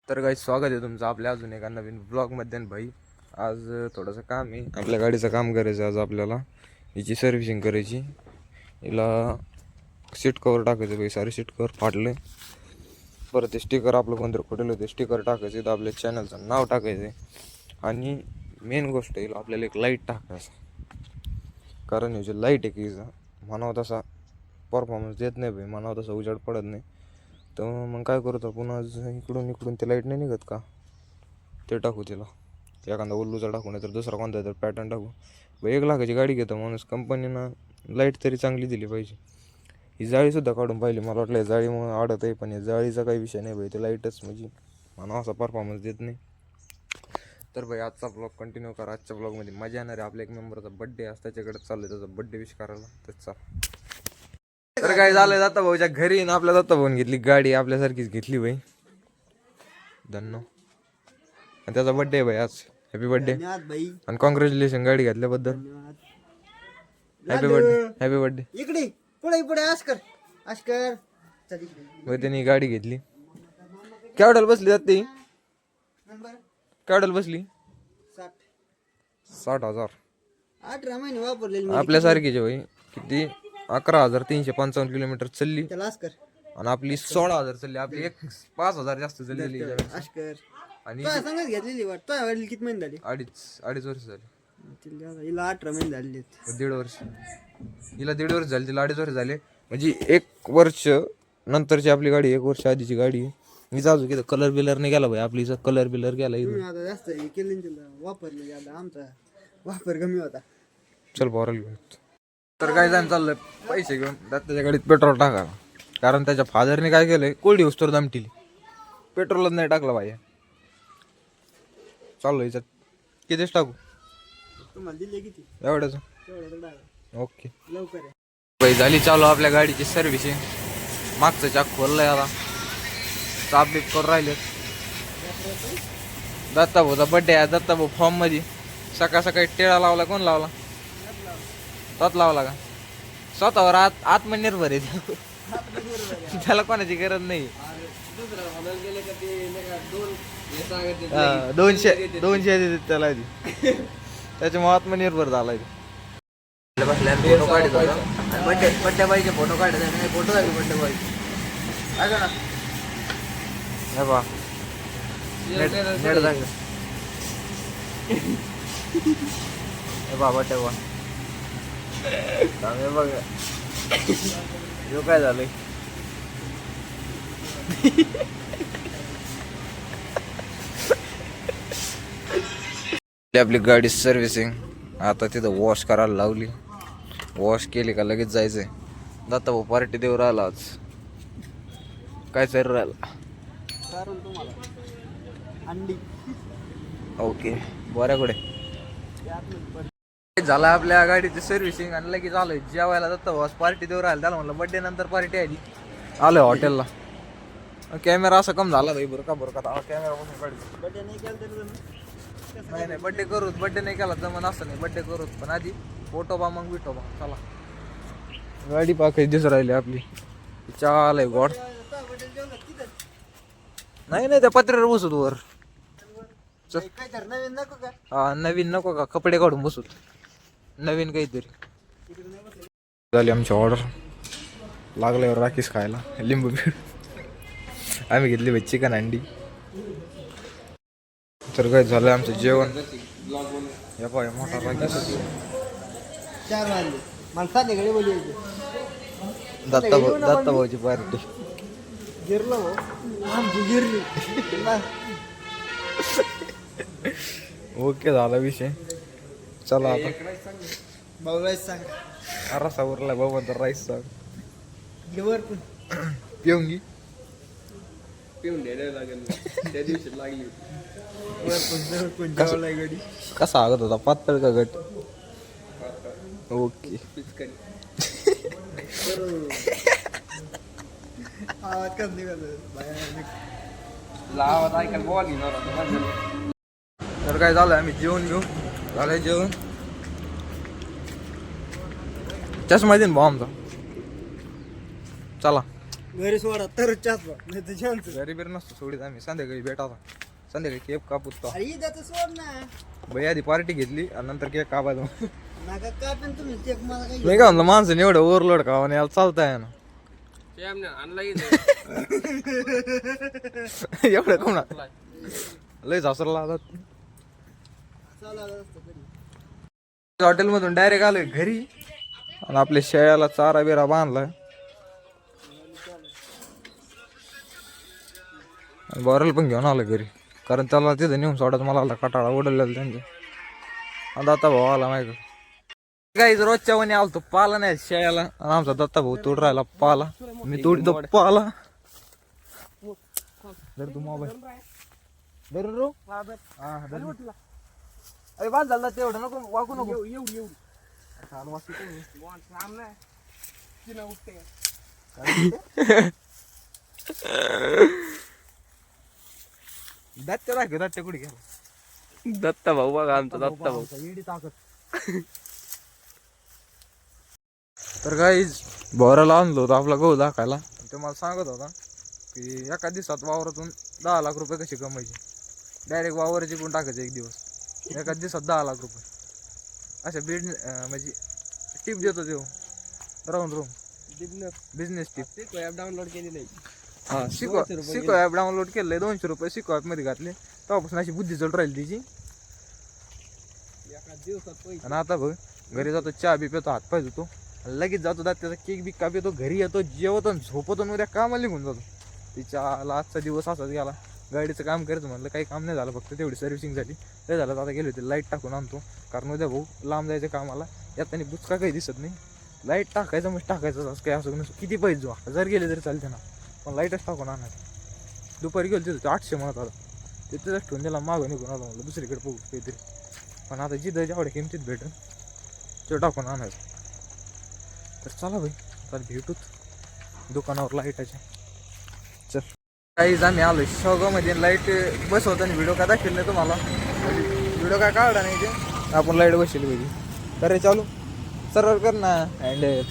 तर काही स्वागत आहे तुमचं आपल्या अजून एका नवीन ब्लॉगमध्ये. भाई आज थोडंसं काम आहे, आपल्या गाडीचं काम करायचं. आज आपल्याला हिची सर्व्हिसिंग करायची. हिला सीट कवर टाकायचं भाई, सारे सीट कवर फाटले. परत ते स्टिकर आपलं कोणतरी खोटेल होते, स्टिकर टाकायचे. तर आपल्या चॅनलचं नाव टाकायचं आणि मेन गोष्ट येईल आपल्याला एक लाईट टाकायचं. कारण हे जे लाईट आहे की म्हणावं तसा परफॉर्मन्स देत नाही भाई, म्हणावं तसा उजाड पडत नाही. तर मग काय करू आपण, आज इकडून ते लाईट नाही निघत का, ते टाकू. तिला एखादा उल्लूचा टाकू, नाही तर दुसरा कोणता तर पॅटर्न टाकू. 1 लाखाची गाडी घेतो माणूस, कंपनीनं लाईट तरी चांगली दिली पाहिजे. ही जाळीसुद्धा काढून पाहिली, मला वाटलं जाळीमुळे अडत आहे, पण जाळीचा काही विषय नाही भाई. ते लाईटच म्हणजे म्हणा असा परफॉर्मन्स देत नाही. तर भाई आजचा ब्लॉग कंटिन्यू करा. आजच्या ब्लॉगमध्ये मजा येणार आहे. आपल्या एक मेंबरचा बड्डे आज त्याच्याकडे चालू आहे, त्याचा बड्डे विश करायला. त्याचा तर काय झालं, दत्ता भाऊच्या घरी ना आपल्या दत्ता भाऊन घेतली गाडी, आपल्यासारखीच घेतली भाई. धन्नो आणि त्याचा बड्डे आहे भाई आज. हॅपी बड्डे आणि कॉंग्रॅच्युलेशन गाडी घेतल्याबद्दल. Happy birthday, happy birthday. इकडे पुढे पुढे आस्कर आस्कर भाई त्यांनी गाडी घेतली. केवढ्याला बसली जाते, केवढ्याला बसली? 60,000. 18 महिने वापरलेली आपल्यासारखीचे भाई. किती? 11,355 किलोमीटर चालली त्याला आस्कर आणि आपली 16,000 चालली. आपली 5,000 जास्त चाललेली आस्कर आणि काय सांगत घेतलेली वाटतं. वडील किती महिने झाले? अडीच वर्ष झाली. हिला 18 महिने झाले. 1.5 वर्ष. हिला 1.5 वर्ष झाली, तिला 2.5 वर्ष झाले. म्हणजे 1 वर्ष नंतरची आपली गाडी, 1 वर्ष आधीची गाडी. हिचा अजून किती कलर बिलर नाही गेला भाई. आपली कलर बिलर गेला. आता जास्त हे केलं तिला वापरले, आता आमचा वापर कमी होता. चल बोराल घेऊन. तर काय जाण चाललंय पैसे घेऊन त्याच्या गाडीत पेट्रोल टाका. कारण त्याच्या फादरने काय केलंय, कोल्डी उस्तर दमटिली, पेट्रोलच नाही टाकलं पाहिजे. चाललो याच्यात कितीच टाकू? तुम्हाला दिले किती? एवढ्याच. तेवढं टाका ओके. लवकर आहे. भाई झाली चालू आपल्या गाडीची सर्व्हिसिंग. मागचं चाक खोललंय, आता चाप बीप करून राहिले. दत्ता भाऊचा बड्डे आहे. दत्ता भाऊ फॉर्म मध्ये सकाळ सकाळी टेळा लावला. कोण लावला? तोच लावला का? स्वतःवर आत्मनिर्भर आहे. त्याला कोणाची गरज नाही. 200 देतात त्याला. त्याच्यामुळे आत्मनिर्भर झालाय. फोटो काढत होता, बड्डे बाईचे फोटो काढत आहे. फोटो झाले बड्डे बाई. ऐका ना, हे बा नेट झालं. हे बा बड्डे बा बघा. यो काय झालंय? आपली गाडी सर्व्हिसिंग आता तिथं वॉश करायला लावली. वॉश केली का लगेच जायचंय. दत्ता भाऊ पार्टी देऊ राहिला आज. काय चालू राहिला? कारण तुम्हाला अंडी ओके बऱ्याकडे झालं आपल्या गाडीची सर्व्हिसिंग आणि लगेच आलोय जेवायला. दत्ता भाऊ पार्टी देऊ राहिला. त्याला म्हणलं बड्डे नंतर पार्टी आली. आलोय हॉटेलला. कॅमेरा असा कम झाला भाई. बरं का कॅमेरा बसून काढतो. बड्डे नाही केलं तरी नाही बड्डे करूच. बड्डे नाही केला जमन असं नाही. बड्डे करूच, पण आधी फोटो बा मग विटो बा. चला गाडी पाकायची दिसू राहिली आपली. चाल आहे गॉड. नाही त्या पत्र्यावर बसू वर. काय तर नवीन नको का? हा नवीन नको का? कपडे काढून बसू नवीन काहीतरी. झाली आमची ऑर्डर. लागल्यावर राखीस खायला लिंबू बीड. आम्ही घेतली भाई चिकन अंडी. तर काय झालं आमचं जेवण. या पाय मोठा राखीस. 4 वाजले. मला संध्याकाळी बोलवायचे. दत्ता भाऊची पार्टी. गिरलो आमची गिरली. ओके झाला विषय. चला आता भाऊ राईस सांग. रसा उरला बाबा तर राईस सांग. घेवर पण पिऊन घे. पिऊन द्यायला लागेल. त्या दिवशी लागली होती. गाडी कसा आगत होता, पातळ का घट? ओके. आवाज कस निघाल. आवाज ऐकायला बॉल घेणार. तर काय झालं, आम्ही जेवण घेऊ. झालंय जेवण. चष्मा देईन भाऊ आमचा. चला घरी सोडा तरच चहा नाही तर जेवणच. घरी बिर नसतो सोडीत आम्ही संध्याकाळी भेटावा संध्याकाळी केक कापूतो अरे इथं सोड ना. भाई आधी पार्टी घेतली आणि नंतर केक कापायचो नका का पण तुम्ही चेक मला काही नाही का म्हणलं माणसं एवढं ओव्हरलोड खावा आणि याला चालताय ना आणला एवढं कोणा लय सासरला आलात चालू असतं कधी. हॉटेलमधून डायरेक्ट आलोय घरी आणि आपल्या शेळ्याला चारा बिरा बांधलाय आणि बॉरल पण घेऊन आलं घरी कारण त्याला तिथं नेऊन सोडत मला आला कटाळा ओढलेला त्यांच्या आणि दत्ता भाऊ आला माहिती काही रोजच्या वणी आलतो पाला नाही शेळ्याला आणि आमचा दत्ता भाऊ तोड राहिला पाला मी तोडतो पाला धर तू मोबाईल धरून रो हा धर अरे बाद झाला तेवढं नको वाकू नको दत्त राख दत्त कुठे गेला दत्ता भाऊ बघा आमचा दत्ता भाऊ. एडी ताकद तर गाईज भोराला आणलो होतो आपला गहू दाखायला ते मला सांगत होता की एका दिवसात वावरातून 10 लाख रुपये कसे कमायचे डायरेक्ट वावर जिंकून टाकायचे एक दिवस एका दिवसात 10 लाख रुपये अशा म्हणजे टिप देतो तो राहून बिझनेस टिप डाउनलोड केलेली आहे. हा सिको ॲप डाउनलोड केलंय 200 रुपये सिको ॲप मध्ये घातले तेव्हापासून अशी बुद्धी चढ राहील तिची एका दिवसात पैसे. आणि आता बघ घरी जातो चहा बी पितो हात पाय धुतो लगेच जातो त्याचा केक बी का पितो घरी येतो जेवतो आणि झोपतो आणि उद्या कामाला निघून जातो तिच्या आजचा दिवस असाच गेला गाडीचं काम करायचं म्हणलं काही काम नाही झालं फक्त तेवढी सर्व्हिसिंग झाली ते झालं आता गेले होते लाईट टाकून आणतो कारण उद्या भाऊ लांब जायचं कामाला यात बुचका काही दिसत नाही लाईट टाकायचं मग टाकायचं असं काही असं नसतं किती पैसे जो 1000 गेले तरी चालते ना पण लाईटच टाकून आणायचं दुपारी गेलो तिथं 800 म्हणत आता तिथं ठेवून त्याला मागं निघून आलो म्हणलं दुसरीकडे बघू काहीतरी पण आता जिथं जेवढ्या किमतीत भेटेल ते टाकून आणायचं तर चला भाई तर भेटूत दुकानावर लाईटाच्या चल काहीच आम्ही आलो शेवगावमध्ये लाईट बसवताना व्हिडिओ काय दाखवेल नाही तुम्हाला व्हिडिओ काय काढला नाही ते आपण लाईट बसवली पाहिजे तर रे चालू सर्वर कर ना अँड लाईट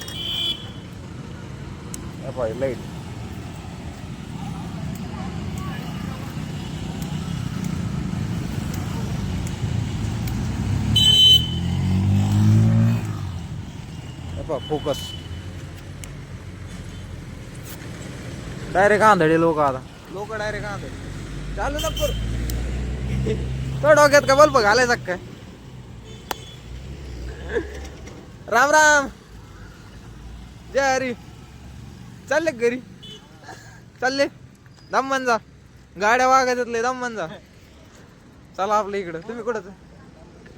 फोकस डायरेक्ट आंधळे लोक आता लोक डायरेक्ट आंधळे चालू ना तो डोक्यात का बल्ब घालायचा काय राम राम जय हरी चालले का घरी चालले दमन जा गाड्या वागायच्यातले दमन जा चला आपल्या इकडं तुम्ही कुठं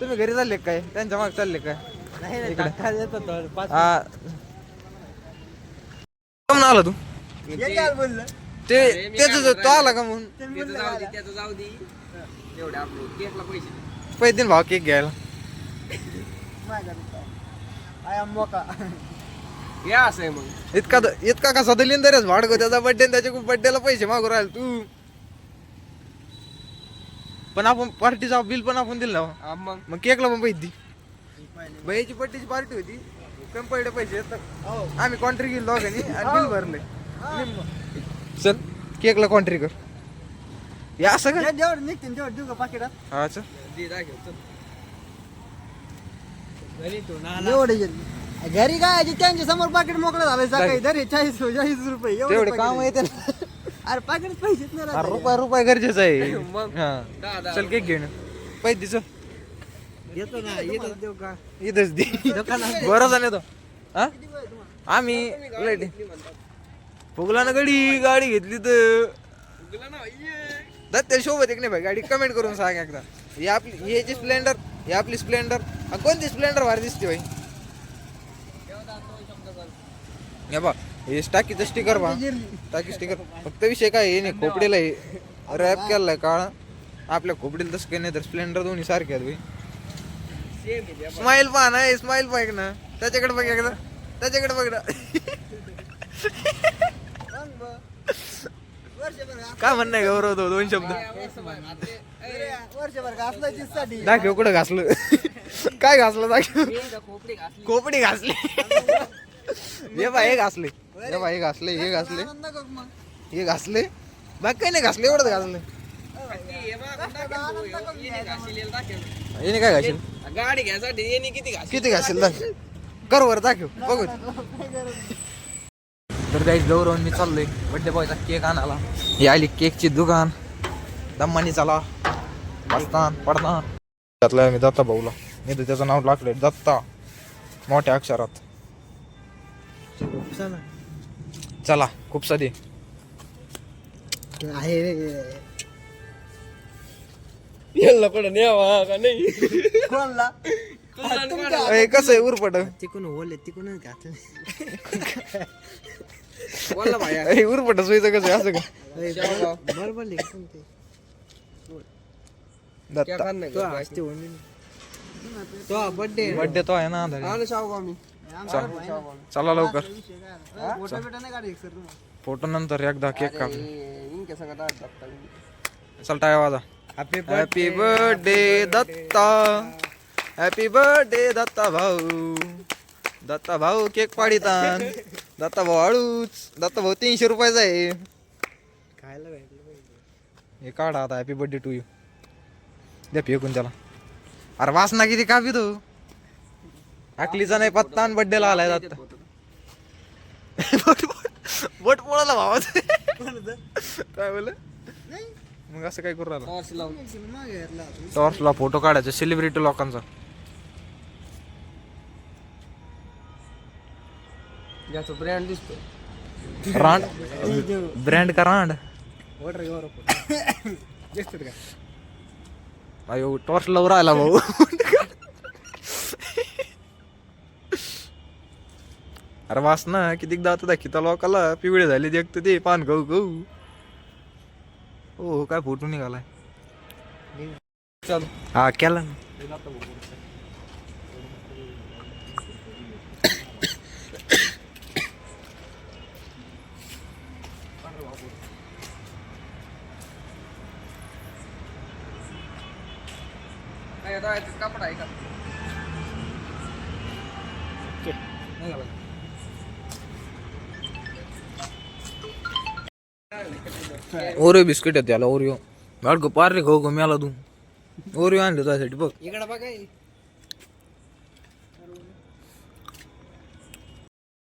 तुम्ही घरी चालले काय त्यांच्या मागे चालले काय हा कम आला तू हे काय बोललं ते त्याच तो आला का म्हणून त्याचं जाऊ दे एवढे आपले केकला पैसे दे. पैसे दिन भाव केक घ्यायला आय एम मोका. हे असं आहे मग इतका कसा दलिंदरच भाडको त्याचा बर्थडे त्याच्या बर्थडेला पैसे मागू राहिले तू पण आपण पार्टीचा बिल पण आपण दिलं ना हा मग मग केकला पण पैसे दे भैयाची बर्थडेची पार्टी होती कमी पडले पैसे आम्ही कॉन्ट्री केली दोघांनी आणि बिल भरले चल केकला कॉन्ट्री कर या असं का जेवढं निघतील तेवढं देऊ का पाकिटात हा चल दे दाखव चल. एवढे घरी काय त्यांच्या समोर पाकिट मोकळं झालं सकाळी तरी 40 रुपये एवढे तेवढे पाकीट काम आहे. येते ना अरे पाकिट पैसेच नाही राहत. रुपये गरजेचं आहे मग. हा दहा. चल केक घेऊन पैसे दे चल येतो ना येतो देऊ का इथंच दे बरं झालं तो हा आम्ही लाईट फुगला ना गाडी घेतली तर उगला ना, ये. दत्त्या सोबत एक नाही भाई गाडी कमेंट करून सांग एकदा ही आपली याची स्प्लेंडर ही आपली स्प्लेंडर कोणती स्प्लेंडर भारी दिसते भाई हे बघ हे टाकीचं स्टिकर बा टाकी स्टिकर फक्त विषय काय हे नाही खोपडीला हे रॅप केलाय काळा आपल्या खोपडीला तसं काही नाही तर स्प्लेंडर दोन्ही सारखे आहेत भाई Same आहे ते. स्माइल पहा ना स्माइल पाहिजे ना त्याच्याकडे बघ एकदा त्याच्याकडे बघ ना काय म्हणणं आहे गौरव तो 2 शब्द वर्षभर घासला चीजसाठी दाखव कुठं घासलं काय घासलं दाखव हे इथं खोपडी घासली. खोपडी घासली हे बाय हे घासले हे बाय हे घासले हे घासले हे घासले बाकी काही नाही घासले एवढंच घासले याने काय घासेल गाडी घ्यायसाठी येणे किती घास किती घासेल दाखव कर वर दाखव बघू तर काही गौरव मी चाललोय बड्डे बॉयचा केक आणायला ही आली केकची दुकान दम्मानी चला बसतान पडतान त्यातला मी दत्ता भाऊला मी तर त्याचं नाव टाकलंय दत्ता मोठ्या अक्षरात चला खूप साधी आहे कडे न्यावा का नाही कोणला कसं आहे उरपट तिकून ओले तिकूनच घातलं बोलला भाया उरपट सोयीचं कसं आहे असं का बरोबर लिखून ते दत्ता तो असते तो बर्थडे बड्डे तो आहे ना आलो शाहू आम्ही चला लवकर फोटो बिटो नाही काढायचं सर तुम्हाला फोटो नंतर एकदा केक काप इनके संग टाकता चल टाळ्या वाजा happy birthday Datta happy birthday Datta भाऊ केक पाडितान दत्ता भाऊ हळूच दत्ता भाऊ 300 रुपयाचा आहे खायला भेटलं पाहिजे हे काढा आता हॅपी बर्थडे टू यू द्या फेकून त्याला अरे वासना किती कापी तू अकलीचा नाही पत्ता आणि बड्डेला आलाय दत्ता बोट पोळाला भावा काय बोल मग असं काय करू राहिला मग घेतला टॉर्चला फोटो काढायचा सेलिब्रिटी लोकांचा ज्याचा ब्रँड दिसतो रांड ब्रँड का रांड वॉटर घेवर फोटो दिसतो का अयो टॉर्च लवर आला भाऊ अरे वास ना कितीकदा आता दाखिता लोकाला पिवळे झाले देखत ते पान गहू गहू हो काय फोटो निघालाय चल हा केला ना काय कपडा आहे का ओरिओ बिस्किट आहे त्याला ओरिओ गाड गो पार रे गहू गो मिळाला तू ओरिओ आणलं त्यासाठी बघ इकडे बघा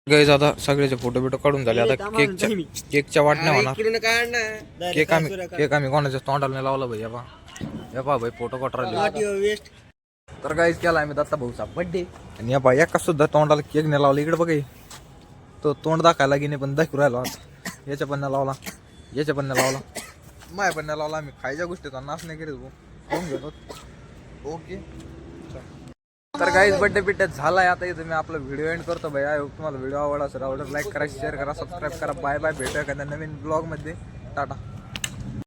गाईज आता सगळ्याचे फोटो बिटो काढून झाले आता केकच्या वाटण्या म्हणा इकडून काय आणणार केक आम्ही कोणाच्या तोंडाला नाही लावला भाई या पा भाई फोटो काढला वेस्ट तर गाईज केला आम्ही दत्ता भाऊचा बर्थडे आणि या बा एका सुद्धा तोंडाला केक नाही लावला इकडे बघा तो तोंड दाखायला गेले पण दाखवू राहिलो आता याच्या पण नाही लावला याच्या पण नाही लावला माय पण नाही लावला आम्ही खायच्या गोष्टीचा नाश नाही करीत खाऊन घेतो ओके तर काहीच बड्डे बिड्डे झालाय आता इथं मी आपला व्हिडिओ एंड करतो भाई तुम्हाला व्हिडिओ आवडला असेल लाईक करा शेअर करा सबस्क्राईब करा बाय बाय भेटूया एखाद्या नवीन ब्लॉग मध्ये टाटा